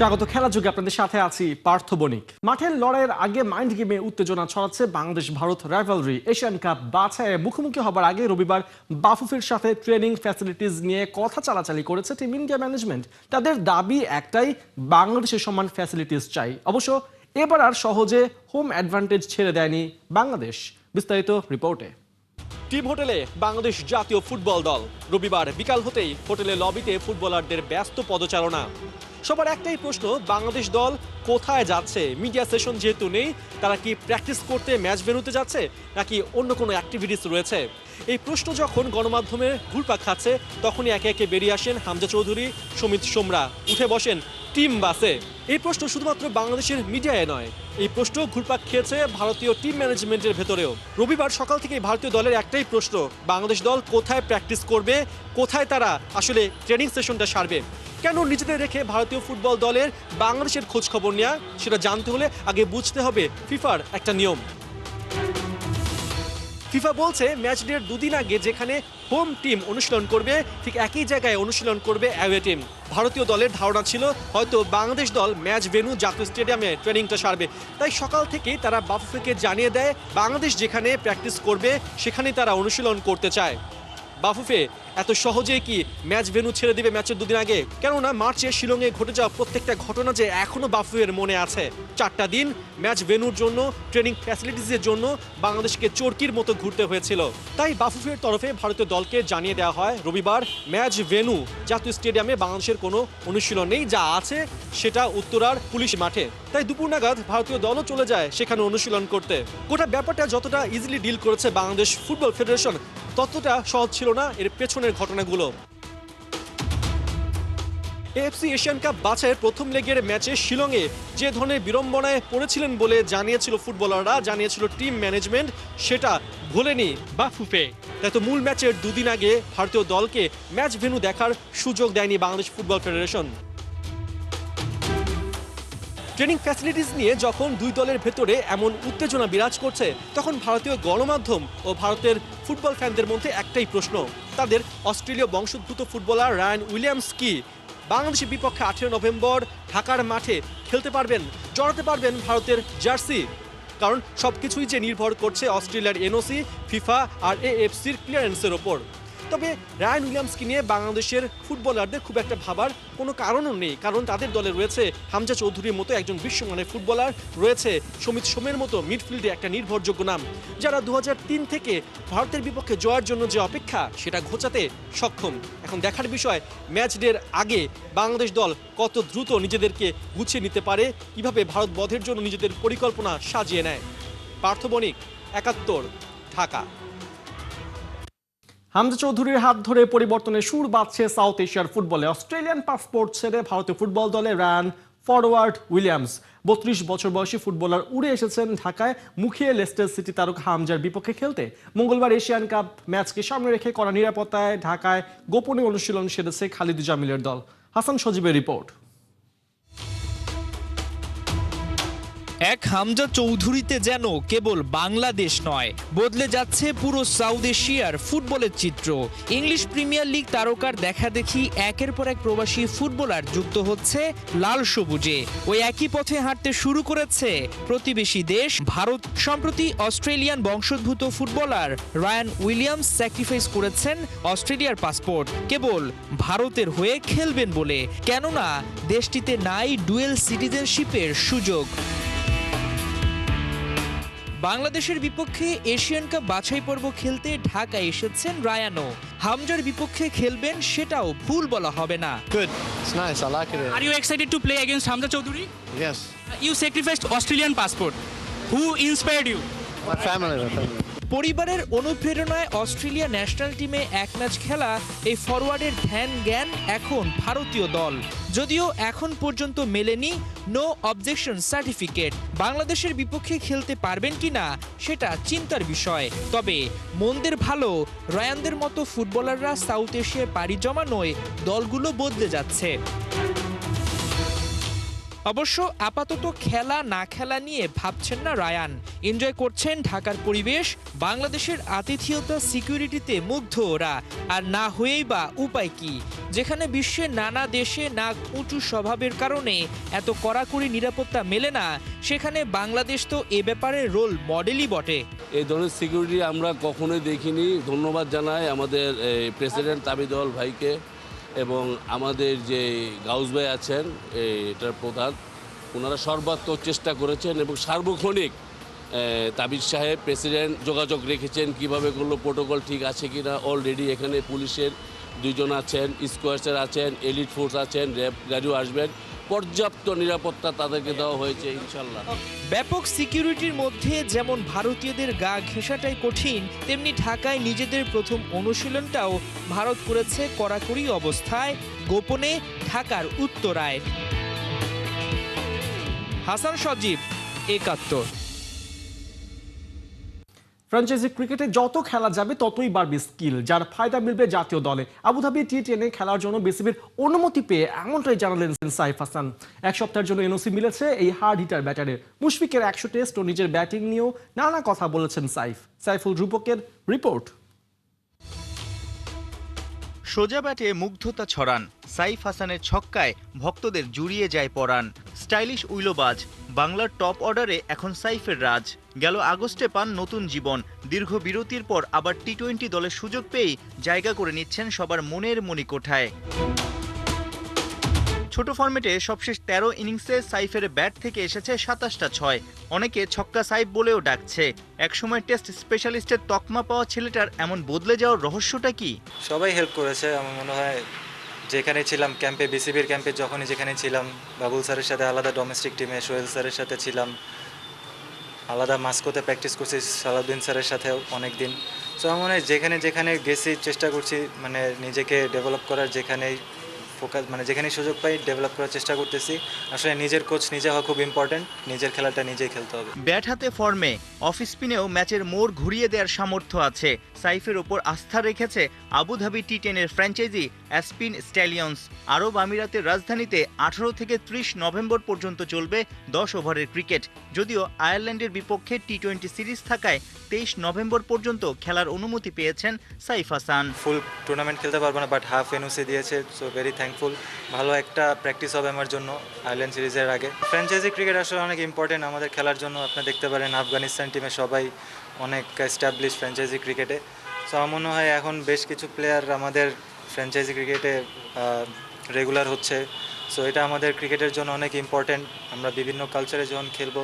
স্বাগত খেলা যুগে আপনাদের সাথে আছি পার্থ বণিক। মাঠের লড়াইয়ের আগে মাইন্ড গেমে উত্তেজনা ছড়াচ্ছে Bangladesh Bharat rivalry. Asian cup বাছাইয়ে মুখোমুখি হবার আগে রবিবার বাফুফের সাথে ট্রেনিং ফ্যাসিলিটিস নিয়ে কথা চালাচালি করেছে টিম ইন্ডিয়া ম্যানেজমেন্ট। তাদের দাবি একটাই, বাংলাদেশের সমান ফ্যাসিলিটিস চাই। অবশ্য এবার আর সহজে হোম অ্যাডভান্টেজ ছেড়ে দেয়নি বাংলাদেশ। বিস্তারিত রিপোর্টে। টিম হোটেলে বাংলাদেশ জাতীয় ফুটবল দল। রবিবার বিকাল হতেই হোটেলের লবিতে ফুটবলারদের ব্যস্ত পদচারণা। সবার একটাই প্রশ্ন, বাংলাদেশ দল কোথায় যাচ্ছে? মিডিয়া সেশন যেহেতু নেই, তারা কি প্র্যাকটিস করতে ম্যাচ ভেন্যুতে যাচ্ছে নাকি অন্য কোনো অ্যাক্টিভিটিস রয়েছে? এই প্রশ্ন যখন গণমাধ্যমে ঘুরপাক খাচ্ছে, তখনই একে একে বেরিয়ে আসেন হামজা চৌধুরী, সমিত সোমরা, উঠে বসেন টিম বাসে। এই প্রশ্ন শুধুমাত্র বাংলাদেশের মিডিয়ায় নয়, এই প্রশ্ন ঘুরপাক খেয়েছে ভারতীয় টিম ম্যানেজমেন্টের ভেতরেও। রবিবার সকাল থেকে ভারতীয় দলের একটাই প্রশ্ন, বাংলাদেশ দল কোথায় প্র্যাকটিস করবে, কোথায় তারা আসলে ট্রেনিং সেশনটা সারবে। কেন নিজেদের রেখে ভারতীয় ফুটবল দলের বাংলাদেশের খোঁজ খবর নেওয়া, সেটা জানতে হলে আগে বুঝতে হবে ফিফার একটা নিয়ম। ফিফা বলছে ম্যাচ ডের দুদিন আগে যেখানে হোম টিম অনুশীলন করবে, ঠিক একই জায়গায় অনুশীলন করবে অ্যাওয়ে টিম। ভারতীয় দলের ধারণা ছিল হয়তো বাংলাদেশ দল ম্যাচ ভেন্যু জাতীয় স্টেডিয়ামে ট্রেনিংটা সারবে, তাই সকাল থেকেই তারা বাফুফেকে জানিয়ে দেয় বাংলাদেশ যেখানে প্র্যাকটিস করবে সেখানেই তারা অনুশীলন করতে চায়। বাফুফে এত সহজেই কি ম্যাচ ভেন্যু ছেড়ে দিবে ম্যাচের দুদিন আগে? কেননা মার্চে শিলংয়ে ঘটে যাওয়া প্রত্যেকটা ঘটনা যে এখনো বাফুফের মনে আছে। 4টা দিন ম্যাচ ভেন্যুর জন্য, ট্রেনিং ফ্যাসিলিটিসের জন্য বাংলাদেশকে চরকির মতো ঘুরতে হয়েছিল। তাই বাফুফের তরফে ভারতীয় দলকে জানিয়ে দেওয়া হয় রবিবার ম্যাচ ভেন্যু জাতীয় স্টেডিয়ামে বাংলাদেশের কোনো অনুশীলন নেই, যা আছে সেটা উত্তরার পুলিশ মাঠে। তাই দুপুর নাগাদ ভারতীয় দলও চলে যায় সেখানে অনুশীলন করতে। গোটা ব্যাপারটা যতটা ইজিলি ডিল করেছে বাংলাদেশ ফুটবল ফেডারেশন, ততটা সহজ ছিল না এর পেছনের ঘটনাগুলো। এএফসি এশিয়ান কাপ বাছাইয়ের প্রথম লেগের ম্যাচে শিলংয়ে যে ধরনের বিড়ম্বনায় পড়েছিলেন বলে জানিয়েছিল ফুটবলাররা, জানিয়েছিল টিম ম্যানেজমেন্ট, সেটা ভোলেনি বাফুফে। তাই তো মূল ম্যাচের দুদিন আগে ভারতীয় দলকে ম্যাচ ভেন্যু দেখার সুযোগ দেয়নি Bangladesh football federation. Training facilities নিয়ে যখন দুই দলের ভেতরে এমন উত্তেজনা বিরাজ করছে, তখন ভারতীয় গণমাধ্যম ও ভারতের ফুটবল ফ্যানদের মধ্যে একটাই প্রশ্ন, তাদের অস্ট্রেলীয় বংশোদ্ভূত ফুটবলার রায়ান উইলিয়ামস কি বাংলাদেশের বিপক্ষে 18 নভেম্বর ঢাকার মাঠে খেলতে পারবেন, জড়াতে পারবেন ভারতের জার্সি? কারণ সবকিছুই যে নির্ভর করছে অস্ট্রেলিয়ার এনওসি, ফিফা আর এএফসির ক্লিয়ারেন্সের ওপর। তবে রায়ান উইলিয়ামসকে নিয়ে বাংলাদেশের ফুটবলারদের খুব একটা ভাবার কোনো কারণও নেই, কারণ তাদের দলে রয়েছে হামজা চৌধুরীর মতো একজন বিশ্বমানের ফুটবলার, রয়েছে সমিত সোমের মতো মিডফিল্ডে একটা নির্ভরযোগ্য নাম, যারা 2003 থেকে ভারতের বিপক্ষে জয়ের জন্য যে অপেক্ষা সেটা ঘোচাতে সক্ষম। এখন দেখার বিষয় ম্যাচ ডের আগে বাংলাদেশ দল কত দ্রুত নিজেদেরকে গুছিয়ে নিতে পারে, কিভাবে ভারত বধের জন্য নিজেদের পরিকল্পনা সাজিয়ে নেয়। পার্থ বণিক, 71, ঢাকা। হামজা চৌধুরীর হাত ধরে পরিবর্তনের সুর বাজছে সাউথ এশিয়ার ফুটবলে। অস্ট্রেলিয়ান পাসপোর্ট ছেড়ে ভারতীয় ফুটবল দলে রায়ান ফরওয়ার্ড উইলিয়ামস। 32 বছর বয়সী ফুটবলার উড়ে এসেছেন ঢাকায়, মুখিয়ে লেস্টার সিটি তারকা হামজার বিপক্ষে খেলতে। মঙ্গলবার এশিয়ান কাপ ম্যাচকে সামনে রেখে কড়া নিরাপত্তায় ঢাকায় গোপনে অনুশীলন সেরেছে খালিদ জামিলের দল। হাসান সজীবের রিপোর্ট। এক হামজা চৌধুরীতে যেন কেবল বাংলাদেশ নয়, বদলে যাচ্ছে পুরো সাউথ এশিয়ার ফুটবলের চিত্র। ইংলিশ প্রিমিয়ার লিগ তারকার দেখাদেখি একের পর এক প্রবাসী ফুটবলার যুক্ত হচ্ছে লাল সবুজে। ওই একই পথে হাঁটতে শুরু করেছে প্রতিবেশী দেশ ভারত। সম্প্রতি অস্ট্রেলিয়ান বংশোদ্ভূত ফুটবলার রায়ান উইলিয়ামস স্যাক্রিফাইস করেছেন অস্ট্রেলিয়ার পাসপোর্ট কেবল ভারতের হয়ে খেলবেন বলে, কেননা দেশটিতে নাই ডুয়েল সিটিজেনশিপের সুযোগ। বাংলাদেশের বিপক্ষে এশিয়ান কাপ বাছাই পর্ব খেলতে ঢাকায় এসেছেন রায়ানও। হামজার বিপক্ষে খেলবেন সেটাও ভুল বলা হবে না। Good. It's nice. I like it. Are you excited to play against Hamza Choudhury? Yes. You sacrificed Australian passport. Who inspired you? My family. পরিবারের অনুপ্রেরণায় অস্ট্রেলিয়া ন্যাশনাল টিমে এক ম্যাচ খেলা এই ফরওয়ার্ডের ধ্যান জ্ঞান এখন ভারতীয় দল। যদিও এখন পর্যন্ত মেলেনি নো অবজেকশন সার্টিফিকেট। বাংলাদেশের বিপক্ষে খেলতে পারবেন কিনা সেটা চিন্তার বিষয়। তবে মন্দের ভালো, রায়ানদের মতো ফুটবলাররা সাউথ এশিয়ায় পাড়ি জমানোয় দলগুলো বদলে যাচ্ছে। অবশ্য আপাতত খেলা না খেলা নিয়ে ভাবছেন না রায়ান। এনজয় করছেন ঢাকার পরিবেশ, বাংলাদেশের আতিথেয়তা, সিকিউরিটিতে মুগ্ধ ওরা। আর না হয়েই বা উপায় কি, যেখানে বিশ্বের নানা দেশে নাক উঁচু স্বভাবের কারণে এত কড়াকড়ি নিরাপত্তা মেলে না, সেখানে বাংলাদেশ তো এ ব্যাপারে রোল মডেলই বটে। এই ধরনের সিকিউরিটি আমরা কখনোই দেখিনি। ধন্যবাদ জানাই আমাদের প্রেসিডেন্ট তাবিদুল ভাইকে এবং আমাদের যে গাউস ভাই আছেন এটার প্রধান, ওনারা সর্বাত্মক চেষ্টা করেছেন এবং সার্বক্ষণিক তাবিজ সাহেব প্রেসিডেন্ট যোগাযোগ রেখেছেন কিভাবে করলো, প্রোটোকল ঠিক আছে কিনা। অলরেডি এখানে পুলিশের 2 জন আছেন, স্কোয়ার্সের আছেন, এলিট ফোর্স আছেন, র্যাব গাড়িও আসবেন। পর্যাপ্ত নিরাপত্তা তাদেরকে দেওয়া হয়েছে ইনশাল্লাহ। ব্যাপক সিকিউরিটির মধ্যে যেমন ভারতীয়দের গা ঘেঁষাটাই কঠিন, তেমনি ঢাকায় নিজেদের প্রথম অনুশীলনটাও ভারত করেছে কড়াকড়ি অবস্থায়, গোপনে ঢাকার উত্তরায়। হাসান সজীব, ৭১। ফ্র্যাঞ্চাইজি ক্রিকেটে যত খেলা যাবে ততই বাড়বে স্কিল, যার ফায়দা মিলবে জাতীয় দলে। আবুধাবি টি10 খেলার জন্য বিসিবির অনুমতি পেয়ে এমনটাই জানালেন সাইফ হাসান। 1 সপ্তাহের জন্য এনওসি মিলেছে এই হার্ড হিটার ব্যাটারের। মুশফিকের 100 টেস্ট ও নিজের ব্যাটিং নিয়েও নানা কথা বলেছেন সাইফুল রূপকের রিপোর্ট। সোজা ব্যাটে মুগ্ধতা ছড়ান, সাইফ হাসানের ছক্কায় ভক্তদের জুড়িয়ে যায় পরাণ। স্টাইলিশ উইলোবাজ, বাংলার টপ অর্ডারে এখন সাইফের রাজ। গেল আগস্টে পান নতুন জীবন, দীর্ঘ বিরতির পর আবার টি20 দলের সুযোগ পেয়েই জায়গা করে নিচ্ছেন সবার মনের মণিকোঠায়। ছোট ফরম্যাটে সবশেষ 13 ইনিংসে সাইফের ব্যাট থেকে এসেছে 27টা 6। অনেকে ছক্কা সাইফ বলেও ডাকছে। একসময় টেস্ট স্পেশালিস্টের তকমা পাওয়া ছেলেটার এমন বদলে যাওয়ার রহস্যটা কি? সবাই হেল্প করেছে। আমার মনে হয় যেখানে ছিলাম ক্যাম্পে, বিসিবির ক্যাম্পে যখনই যেখানে ছিলাম, বাবুল স্যারের সাথে আলাদা ডোমেস্টিক টিমে, সোহেল স্যারের সাথে ছিলাম, আলাদা মাস্কোতে প্র্যাকটিস করছি সালাউদ্দিন স্যারের সাথেও অনেক দিন। সো আমার মনে হয় যেখানে যেখানে গেছি চেষ্টা করছি মানে নিজেকে ডেভেলপ করার, যেখানেই ফোকাস মানে যেখানেই সুযোগ পাই ডেভেলপ করার চেষ্টা করতেছি। আসলে নিজের কোচ নিজে হওয়া খুব ইম্পর্টেন্ট, নিজের খেলাটা নিজেই খেলতে হবে। ব্যাট হাতে ফর্মে, অফ স্পিনেও ম্যাচের মোড় ঘুরিয়ে দেওয়ার সামর্থ্য আছে। সাইফের ওপর আস্থা রেখেছে আবুধাবি টি10 ফ্র্যাঞ্চাইজি অ্যাসপিন স্ট্যালিয়ন্স। আরব আমিরাতের রাজধানীতে 18 থেকে 30 নভেম্বর পর্যন্ত চলবে 10 ওভারের ক্রিকেট। যদিও আয়ারল্যান্ডের বিপক্ষে টি20 সিরিজ থাকায় 23 নভেম্বর পর্যন্ত খেলার অনুমতি পেয়েছেন সাইফ হাসান। ফুল টুর্নামেন্ট খেলতে পারবো না, বাট হাফ এনওসি দিয়েছে। So very thankful. ভালো একটা প্র্যাকটিস হবে আমার জন্য আয়ারল্যান্ড সিরিজের আগে। ফ্র্যাঞ্চাইজি ক্রিকেট আসলে অনেক ইম্পর্টেন্ট আমাদের খেলার জন্য। আপনি দেখতে পারেন আফগানিস্তান টিমে সবাই অনেক এস্টাবলিশ ফ্র্যাঞ্চাইজি ক্রিকেটে। সো আমার মনে হয় এখন বেশ কিছু প্লেয়ার আমাদের ফ্র্যাঞ্চাইজি ক্রিকেটে রেগুলার হচ্ছে। সো এটা আমাদের ক্রিকেটের জন্য অনেক ইম্পর্টেন্ট। আমরা বিভিন্ন কালচারে যখন খেলবো,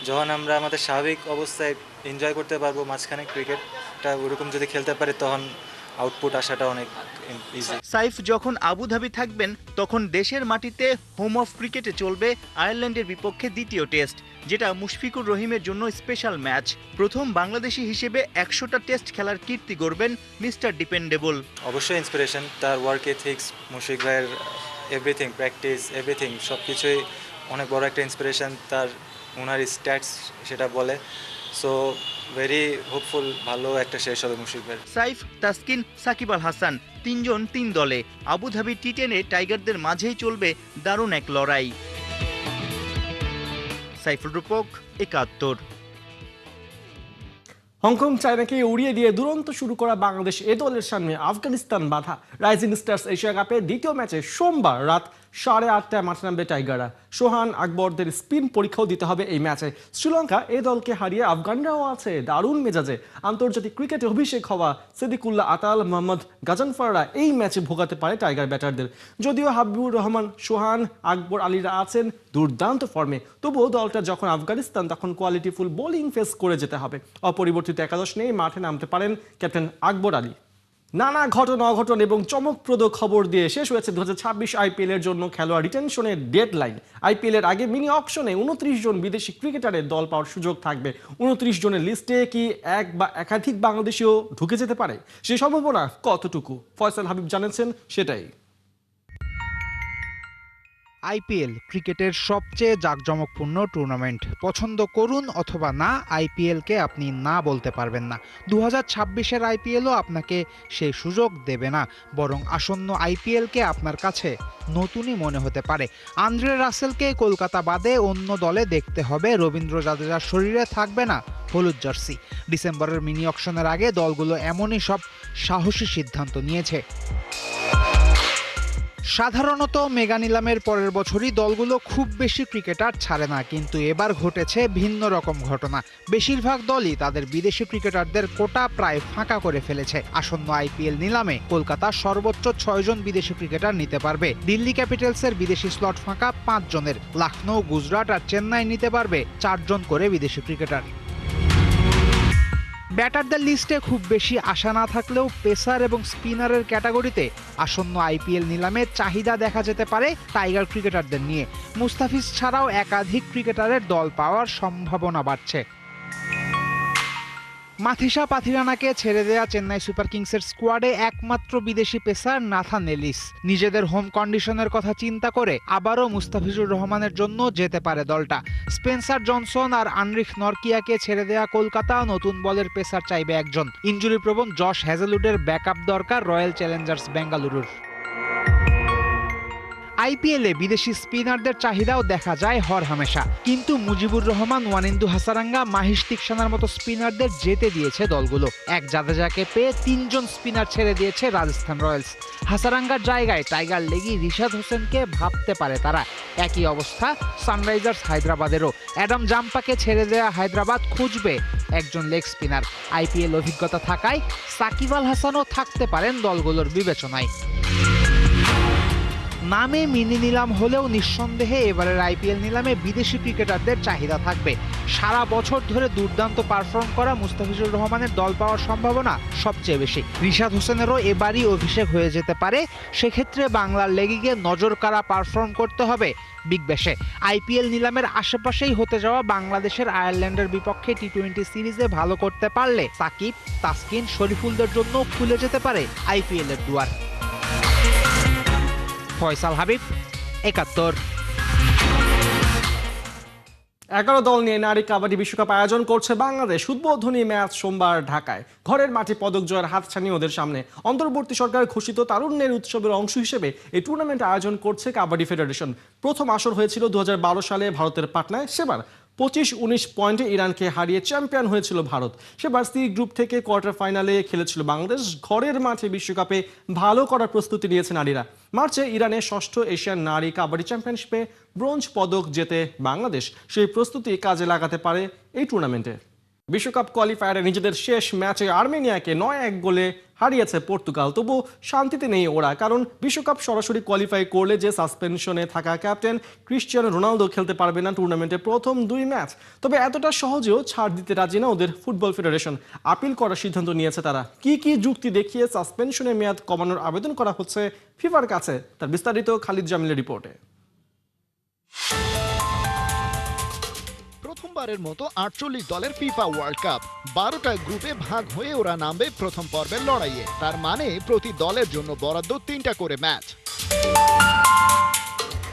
যখন আমরা আমাদের স্বাভাবিক অবস্থায় এনজয় করতে পারবো মাঝখানে ক্রিকেটটা ওরকম যদি খেলতে পারি, তখন আউটপুট আসাটা অনেক ইজি। সাইফ যখন আবুধাবি থাকবেন তখন দেশের মাটিতে হোম অফ ক্রিকেটে চলবে আয়ারল্যান্ডের বিপক্ষে দ্বিতীয় টেস্ট, যেটা মুশফিকুর রহিমের জন্য স্পেশাল ম্যাচ। প্রথম বাংলাদেশি হিসেবে 100টা টেস্ট খেলার কীর্তি গড়বেন মিস্টার ডিপেন্ডেবল। অবশ্যই ইন্সপিরেশন, তার ওয়ার্ক এথিক্স, মুশফিক ভাইয়ের এভরিথিং, প্র্যাকটিস, এভরিথিং সব কিছুই অনেক বড় একটা ইন্সপিরেশন। তার ওনার স্ট্যাটস সেটা বলে। সো ভেরি হোপফুল, ভালো একটা শেষ হবে মুশফিক ভাইয়ের। সাইফ, তাসকিন, সাকিব আল হাসান 3 জন 3 দলে। আবুধাবি টি10 টাইগারদের মাঝেই চলবে দারুণ এক লড়াই। সাইফুল রূপক, ৭১। হংকং চায়নাকে উড়িয়ে দিয়ে দুরন্ত শুরু করা বাংলাদেশ এ দলের সামনে আফগানিস্তান বাধা। রাইজিং স্টার্স এশিয়া কাপের দ্বিতীয় ম্যাচে সোমবার রাত 8:30টায় মাঠে নামবে টাইগাররা। সোহান আকবরদের স্পিন পরীক্ষাও দিতে হবে এই ম্যাচে। শ্রীলঙ্কা এ দলকে হারিয়ে আফগানরাও আছে দারুণ মেজাজে। আন্তর্জাতিক ক্রিকেটে অভিষেক হওয়া সিদ্দিকুল্লাহ আতাল, মোহাম্মদ গাজানফাররা এই ম্যাচে ভোগাতে পারে টাইগার ব্যাটারদের। যদিও হাবিবুর রহমান, সোহান, আকবর আলীরা আছেন দুর্দান্ত ফর্মে, তবুও দলটা যখন আফগানিস্তান তখন কোয়ালিটিফুল বোলিং ফেস করে যেতে হবে। অপরিবর্তিত একাদশ নিয়ে মাঠে নামতে পারেন ক্যাপ্টেন আকবর আলী। নানা ঘটনা অঘটন এবং চমকপ্রদ খবর দিয়ে শেষ হয়েছে 2026 আইপিএল এর জন্য খেলোয়াড় রিটেনশনের ডেডলাইন। আইপিএল এর আগে মিনি অকশনে 29 জন বিদেশি ক্রিকেটারের দল পাওয়ার সুযোগ থাকবে। 29 জনের লিস্টে কি এক বা একাধিক বাংলাদেশিও ঢুকে যেতে পারে? সেই সম্ভাবনা কতটুকু? ফয়সাল হাবিব জানাচ্ছেন সেটাই। আইপিএল ক্রিকেটের সবচেয়ে জাঁকজমকপূর্ণ টুর্নামেন্ট। পছন্দ করুন অথবা না, আইপিএলকে আপনি না বলতে পারবেন না। 2026-এর আইপিএলও আপনাকে সেই সুযোগ দেবে না, বরং আসন্ন আইপিএলকে আপনার কাছে নতুনই মনে হতে পারে। আন্দ্রে রাসেলকে কলকাতা বাদে অন্য দলে দেখতে হবে। রবীন্দ্র জাদেজার শরীরে থাকবে না হলুদ জার্সি। ডিসেম্বরের মিনি অকশনের আগে দলগুলো এমনই সব সাহসী সিদ্ধান্ত নিয়েছে। সাধারণত মেগা নিলামের পরের বছরই দলগুলো খুব বেশি ক্রিকেটার ছাড়ে না, কিন্তু এবার ঘটেছে ভিন্ন রকম ঘটনা। বেশিরভাগ দলই তাদের বিদেশি ক্রিকেটারদের কোটা প্রায় ফাঁকা করে ফেলেছে। আসন্ন আইপিএল নিলামে কলকাতা সর্বোচ্চ 6 জন বিদেশি ক্রিকেটার নিতে পারবে। দিল্লি ক্যাপিটালসের বিদেশি স্লট ফাঁকা 5 জনের। লখনৌ, গুজরাট আর চেন্নাই নিতে পারবে 4 জন করে বিদেশি ক্রিকেটার। ব্যাটারদের লিস্টে খুব বেশি আশা না থাকলেও পেসার এবং স্পিনারের ক্যাটাগরিতে আসন্ন আইপিএল নিলামে চাহিদা দেখা যেতে পারে টাইগার ক্রিকেটারদের নিয়ে। মুস্তাফিজ ছাড়াও একাধিক ক্রিকেটারের দল পাওয়ার সম্ভাবনা বাড়ছে। মাথিসা পাথিরানাকে ছেড়ে দেয়া চেন্নাই সুপার কিংসের স্কোয়াডে একমাত্র বিদেশি পেসার নাথান এলিস। নিজেদের হোম কন্ডিশনের কথা চিন্তা করে আবারও মুস্তাফিজুর রহমানের জন্য যেতে পারে দলটা। স্পেন্সার জনসন আর আনরিখ নরকিয়াকে ছেড়ে দেয়া কলকাতা নতুন বলের পেসার চাইবে একজন। ইনজুরি প্রবণ জশ হ্যাজেলউডের ব্যাকআপ দরকার রয়্যাল চ্যালেঞ্জার্স বেঙ্গালুরুর। আইপিএলে বিদেশি স্পিনারদের চাহিদাও দেখা যায় হরহামেশা, কিন্তু মুজিবুর রহমান, ওয়ানিন্দু হাসারাঙ্গা, মাহিশ তিকসানার মতো স্পিনারদের যেতে দিয়েছে দলগুলো। এক জাদেজাকে পেয়ে 3 জন স্পিনার ছেড়ে দিয়েছে রাজস্থান রয়্যালস। হাসারাঙ্গার জায়গায় টাইগার লেগি রিশাদ হোসেনকে ভাবতে পারে তারা। একই অবস্থা সানরাইজার্স হায়দ্রাবাদেরও। অ্যাডাম জাম্পাকে ছেড়ে দেয়া হায়দ্রাবাদ খুঁজবে একজন লেগ স্পিনার। আইপিএল অভিজ্ঞতা থাকায় সাকিব আল হাসানও থাকতে পারেন দলগুলোর বিবেচনায়। নামে মিনি নিলাম হলেও নিঃসন্দেহে এবারের আইপিএল নিলামে বিদেশি ক্রিকেটারদের চাহিদা থাকবে। সারা বছর ধরে দুর্দান্ত পারফর্ম করা মুস্তাফিজুর রহমানের দল পাওয়ার সম্ভাবনা সবচেয়ে বেশি। রিশাদ হোসেনেরও এবারই অভিষেক হয়ে যেতে পারে। সেক্ষেত্রে বাংলার লেগে নজর কাড়া পারফর্ম করতে হবে বিগ ব্যাশে। আইপিএল নিলামের আশেপাশেই হতে যাওয়া বাংলাদেশের আয়ারল্যান্ডের বিপক্ষে টি-20 সিরিজে ভালো করতে পারলে সাকিব, তাসকিন, শরীফুলদের জন্য খুলে যেতে পারে আইপিএল এর দুয়ার। ফয়সাল হাবিব, 71। 11 দল নিয়ে নারী কাবাডি বিশ্বকাপ আয়োজন করছে বাংলাদেশ। উদ্বোধনী ম্যাচ সোমবার ঢাকায়। ঘরের মাঠে পদক জয়ের হাতছানি ওদের সামনে। অন্তর্বর্তী সরকার ঘোষিত তারুণ্যের উৎসবের অংশ হিসেবে এই টুর্নামেন্ট আয়োজন করছে কাবাডি ফেডারেশন। প্রথম আসর হয়েছিল 2012 সালে ভারতের পাটনায়। সেবার 25-19 পয়েন্টে ইরানকে হারিয়ে চ্যাম্পিয়ন হয়েছিল ভারত। সেবার সি গ্রুপ থেকে কোয়ার্টার ফাইনালে খেলেছিল বাংলাদেশ। ঘরের মাঠে বিশ্বকাপে ভালো করার প্রস্তুতি নিয়েছে নারীরা। মার্চে ইরানে 6ষ্ঠ এশিয়ান নারী কাবাডি চ্যাম্পিয়নশিপে ব্রোঞ্জ পদক জেতে বাংলাদেশ সেই প্রস্তুতি কাজে লাগাতে পারে এই টুর্নামেন্টে। বিশ্বকাপ কোয়ালিফায়ারে নিজেদের শেষ ম্যাচে আর্মেনিয়াকে 9-1 গোলে হারিয়েছে পর্তুগাল। তবু শান্তিতে নেই ওরা, কারণ বিশ্বকাপ সরাসরি কোয়ালিফাই করলে যে সাসপেনশনে থাকা ক্যাপ্টেন ক্রিশ্চিয়ানো রোনালদো খেলতে পারবে না টুর্নামেন্টের প্রথম 2 ম্যাচ। তবে এতটা সহজেও ছাড় দিতে রাজি না ওদের ফুটবল ফেডারেশন। আপিল করার সিদ্ধান্ত নিয়েছে তারা। কি কি যুক্তি দেখিয়ে সাসপেনশনের মেয়াদ কমানোর আবেদন করা হচ্ছে ফিফার কাছে, তার বিস্তারিত খালিদ জামিলের রিপোর্টে। প্রথমবারের মতো 48 দলের ফিফা ওয়ার্ল্ড কাপ। 12টা গ্রুপে ভাগ হয়ে ওরা নামবে প্রথম পর্বের লড়াইয়ে। তার মানে প্রতি দলের জন্য বরাদ্দ 3টা করে ম্যাচ।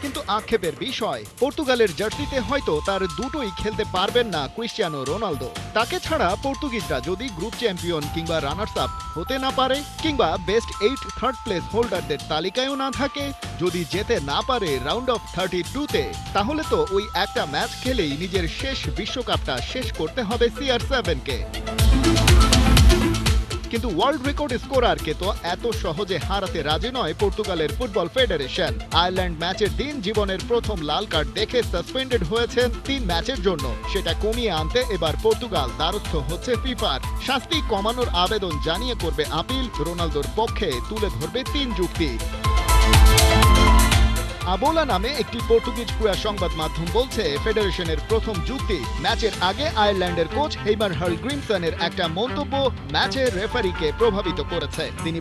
কিন্তু আক্ষেপের বিষয়, পর্তুগালের জার্সিতে হয়তো তার দুটোই খেলতে পারবেন না ক্রিশ্চিয়ানো রোনালদো। তাকে ছাড়া পর্তুগিজরা যদি গ্রুপ চ্যাম্পিয়ন কিংবা রানার্স আপ হতে না পারে, কিংবা বেস্ট 8 থার্ড প্লেস হোল্ডারদের তালিকায়ও না থাকে, যদি যেতে না পারে রাউন্ড অফ 32-তে, তাহলে তো ওই একটা ম্যাচ খেলেই নিজের শেষ বিশ্বকাপটা শেষ করতে হবে CR7-কে। কিন্তু ওয়ার্ল্ড রেকর্ড স্কোরারকে তো এত সহজে হারাতে রাজি নয় পর্তুগালের ফুটবল ফেডারেশন। আয়ারল্যান্ড ম্যাচের দিন জীবনের প্রথম লাল কার্ড দেখে সাসপেন্ডেড হয়েছেন 3 ম্যাচের জন্য। সেটা কমিয়ে আনতে এবার পর্তুগাল দ্বারস্থ হচ্ছে ফিফার। শাস্তি কমানোর আবেদন জানিয়ে করবে আপিল। রোনালদোর পক্ষে তুলে ধরবে 3 যুক্তি। আবোলা নামে একটি পর্তুগিজ ক্রীড়া সংবাদ মাধ্যম বলছে, ফেডারেশনের প্রথম যুক্তি, ম্যাচের আগে আয়ারল্যান্ডের কোচ হেইমার হালগ্রিমসনের একটা মন্তব্য ম্যাচের রেফারিকে প্রভাবিত করেছে। তিনি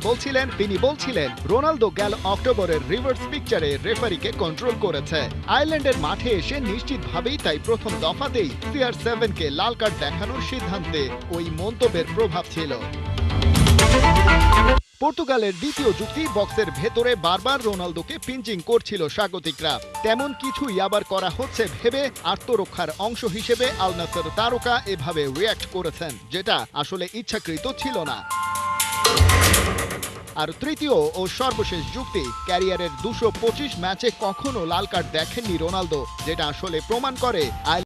বলছিলেন রোনালদো গেল অক্টোবরের রিভার্স পিকচারে রেফারিকে কন্ট্রোল করেছে। আয়ারল্যান্ডের মাঠে এসে নিশ্চিতভাবেই তাই প্রথম দফাতেই CR7-কে লাল কার্ড দেখানোর সিদ্ধান্তে ওই মন্তব্যের প্রভাব ছিল। পর্তুগালের দ্বিতীয় যুক্তি বক্সের ভেতরে বারবার রোনালদোকে পিঞ্চিং করছিল স্বাগতিকরা। তেমন কিছুই আবার করা হচ্ছে ভেবে আত্মরক্ষার অংশ হিসেবে আল নাসর তারকা এভাবে রিয়্যাক্ট করেছেন, যেটা আসলে ইচ্ছাকৃত ছিল না। আর তৃতীয় ও সর্বশেষ যুক্তি, ক্যারিয়ারের 225 ম্যাচে কখনো লাল কার্ড দেখেননি রোনালদো, যেটা আসলে প্রমাণ করে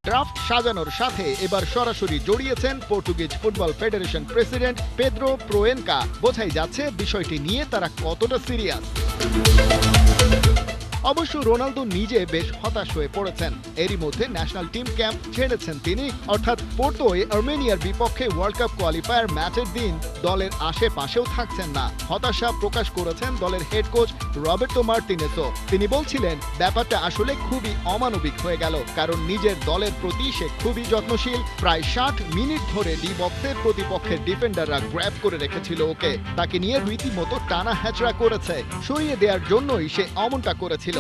ড্রাফট সাজানোর সাথে এবার সরাসরি জড়িয়েছেন Portuguese football federation president Pedro Proença. বোঝাই যাচ্ছে বিষয়টি নিয়ে তারা কতটা সিরিয়াস। অবশ্য রোনালদো নিজে বেশ হতাশ হয়ে পড়েছেন। এরই মধ্যে ন্যাশনাল টিম ক্যাম্প ছেড়েছেন তিনি, অর্থাৎ পোর্তোয় আর্মেনিয়ার বিপক্ষে ওয়ার্ল্ড কাপ কোয়ালিফায়ার ম্যাচের দিন দলের আশেপাশেও থাকছেন না। হতাশা প্রকাশ করেছেন দলের হেড কোচ রবের্তো মার্টিনেজও। তিনি বলছিলেন, ব্যাপারটা আসলে খুবই অমানবিক হয়ে গেল, কারণ নিজের দলের প্রতি সে খুবই যত্নশীল। প্রায় 60 মিনিট ধরে ডি বক্সে প্রতিপক্ষের ডিফেন্ডাররা গ্র্যাব করে রেখেছিল ওকে, তাকে নিয়ে রীতিমতো টানা হ্যাচড়া করেছে। সরিয়ে দেওয়ার জন্যই সে অমনটা করেছিল।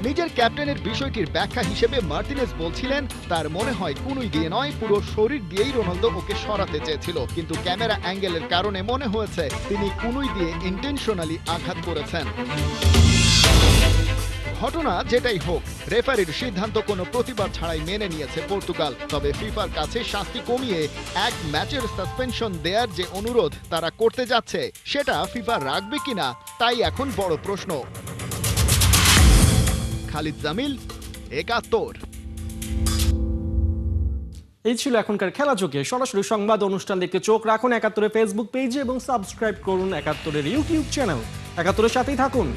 নিজের ক্যাপ্টেনের বিষয়টির ব্যাখ্যা হিসেবে মার্টিনেজ বলছিলেন, তার মনে হয় কুনুই দিয়ে নয়, পুরো শরীর দিয়েই রোনালদো ওকে সরাতে চেয়েছিল, কিন্তু ক্যামেরা অ্যাঙ্গেলের কারণে মনে হয়েছে তিনি কুনুই দিয়ে ইন্টেনশনালি আঘাত করেছেন। ঘটনা যেটাই হোক, রেফারির সিদ্ধান্ত কোনো প্রতিবাদ ছাড়াই মেনে নিয়েছে পর্তুগাল। তবে ফিফার কাছে শাস্তি কমিয়ে 1 ম্যাচের সাসপেনশন দেওয়ার যে অনুরোধ তারা করতে যাচ্ছে, সেটা ফিফা রাখবে কিনা তাই এখন বড় প্রশ্ন। খালিদ জামিল, ৭১। এই ছিল এখনকার খেলা চোখে। সরাসরি সংবাদ অনুষ্ঠান দেখতে চোখ রাখুন ৭১-এর ফেসবুক পেজে এবং সাবস্ক্রাইব করুন ৭১-এর ইউটিউব চ্যানেল। ৭১-এর সাথেই থাকুন।